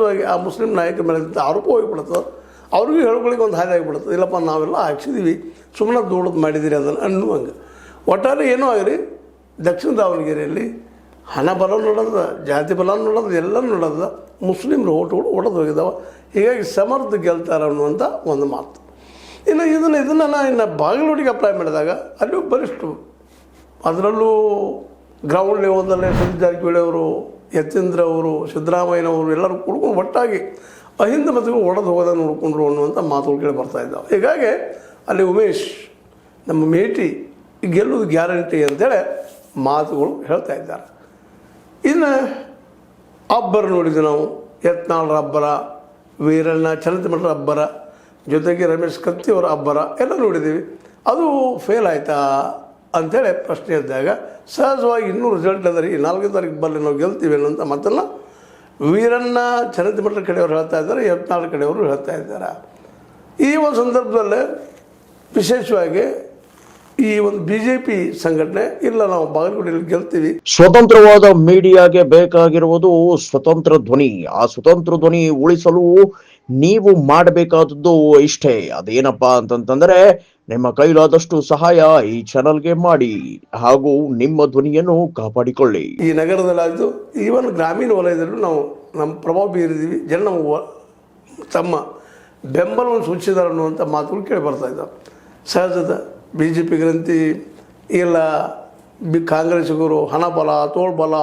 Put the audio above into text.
ಸಹಜವಾಗಿ ಆ ಮುಸ್ಲಿಂ ನಾಯಕರ ಮೇಲೆ ಆರೋಪ ಹೋಗಿಬಿಡ್ತದೆ. ಅವ್ರಿಗೂ ಹೇಳ್ಕೊಳ್ಳಿಕ್ಕೆ ಒಂದು ಹಾದಿ ಆಗಿಬಿಡ್ತದೆ, ಇಲ್ಲಪ್ಪ ನಾವೆಲ್ಲ ಹಾಕ್ಸಿದ್ದೀವಿ, ಸುಮ್ಮನೆ ದೂಡೋದು ಮಾಡಿದ್ದೀರಿ ಅದನ್ನು ಅನ್ನುವಂಗೆ. ಒಟ್ಟಾರೆ ಏನೂ ಆಗಲಿ, ದಕ್ಷಿಣ ದಾವಣಗೆರೆಯಲ್ಲಿ ಹಣ ಬಲ ನೋಡೋದು, ಜಾತಿ ಬಲ ನೋಡೋದು, ಎಲ್ಲ ನೋಡೋದು, ಮುಸ್ಲಿಮ್ರು ಓಟುಗಳು ಒಡೆದು ಹೋಗಿದ್ದಾವೆ. ಹೀಗಾಗಿ ಸಮರ್ಥ ಗೆಲ್ತಾರೆ ಅನ್ನುವಂಥ ಒಂದು ಮಾತು. ಇದನ್ನು ನಾನು ಇನ್ನು ಬಾಗಲಕೋಟೆಗೆ ಅಪ್ಲೈ ಮಾಡಿದಾಗ ಅಲ್ಲಿ ಬಲಿಷ್ಠ, ಅದರಲ್ಲೂ ಗ್ರೌಂಡ್ ಲೆವೆಲ್ದಲ್ಲೇ ಸತೀಶ್ ಜಾರಕಿಹೊಳಿ ಅವರು, ಯತೀಂದ್ರ ಅವರು, ಸಿದ್ದರಾಮಯ್ಯನವರು ಎಲ್ಲರೂ ಕುಡ್ಕೊಂಡು ಒಟ್ಟಾಗಿ ಅಹಿಂದ ಮತಗಳು ಒಡೆದು ಹೋಗೋದ ನೋಡಿಕೊಂಡ್ರು ಅನ್ನುವಂಥ ಮಾತುಗಳು ಕೇಳಿ ಬರ್ತಾಯಿದ್ದಾವೆ. ಹೀಗಾಗಿ ಅಲ್ಲಿ ಉಮೇಶ್ ನಮ್ಮ ಮೇಟಿ ಗೆಲ್ಲೋದು ಗ್ಯಾರಂಟಿ ಅಂತೇಳಿ ಮಾತುಗಳು ಹೇಳ್ತಾ ಇದ್ದಾರೆ. ಇನ್ನು ಅಬ್ಬರ ನೋಡಿದ್ವಿ ನಾವು, ಯತ್ನಾಳರ ಅಬ್ಬರ, ವೀರಣ್ಣ ಚಲನಚಿತ್ರಮಠದ ಅಬ್ಬರ, ಜೊತೆಗೆ ರಮೇಶ್ ಕತ್ತಿಯವರ ಅಬ್ಬರ ಎಲ್ಲ ನೋಡಿದ್ದೀವಿ. ಅದು ಫೇಲ್ ಆಯಿತಾ ಅಂಥೇಳಿ ಪ್ರಶ್ನೆ ಇದ್ದಾಗ ಸಹಜವಾಗಿ ಇನ್ನೂ ರಿಸಲ್ಟ್ ಅದ ರೀ, 4ನೇ ತಾರೀಕು ಬರಲಿ ನಾವು ಗೆಲ್ತೀವಿ ಅನ್ನೋಂಥ ಮಾತನ್ನು ವೀರಣ್ಣ ಚಲನಚಿತ್ರಮಠದ ಕಡೆಯವರು ಹೇಳ್ತಾ ಇದ್ದಾರೆ, ಯತ್ನಾಳರ ಕಡೆಯವರು ಹೇಳ್ತಾ ಇದ್ದಾರೆ. ಈ ಒಂದು ಸಂದರ್ಭದಲ್ಲೇ ವಿಶೇಷವಾಗಿ ಈ ಒಂದು BJP ಸಂಘಟನೆ ಇಲ್ಲ, ನಾವು ಬಾಗಲಕೋಟೆಯಲ್ಲಿ ಗೆಲ್ತೀವಿ. ಸ್ವತಂತ್ರವಾದ ಮೀಡಿಯಾಗೆ ಬೇಕಾಗಿರುವುದು ಸ್ವತಂತ್ರ ಧ್ವನಿ. ಆ ಸ್ವತಂತ್ರ ಧ್ವನಿ ಉಳಿಸಲು ನೀವು ಮಾಡಬೇಕಾದದ್ದು ಇಷ್ಟೇ. ಅದೇನಪ್ಪಾ ಅಂತಂತಂದ್ರೆ ನಿಮ್ಮ ಕೈಲಾದಷ್ಟು ಸಹಾಯ ಈ ಚಾನಲ್ಗೆ ಮಾಡಿ ಹಾಗೂ ನಿಮ್ಮ ಧ್ವನಿಯನ್ನು ಕಾಪಾಡಿಕೊಳ್ಳಿ. ಈ ನಗರದಲ್ಲಾಯಿತು, ಈವನ್ ಗ್ರಾಮೀಣ ವಲಯದಲ್ಲೂ ನಾವು ನಮ್ಮ ಪ್ರಭಾವ ಬೀರಿದ್ದೀವಿ. ಜನ ನಾವು ತಮ್ಮ ಬೆಂಬಲವನ್ನು ಸೂಚಿಸಿದ್ದಾರೆ ಅನ್ನುವಂಥ ಮಾತುಗಳು ಕೇಳಿ ಬರ್ತಾ ಇದ್ದಾವೆ. ಸಹಜದ BJP ಗ್ರಂಥಿ ಇಲ್ಲ, ಕಾಂಗ್ರೆಸ್ಸಿಗರು ಹಣ ಬಲ, ತೋಳ್ಬಲ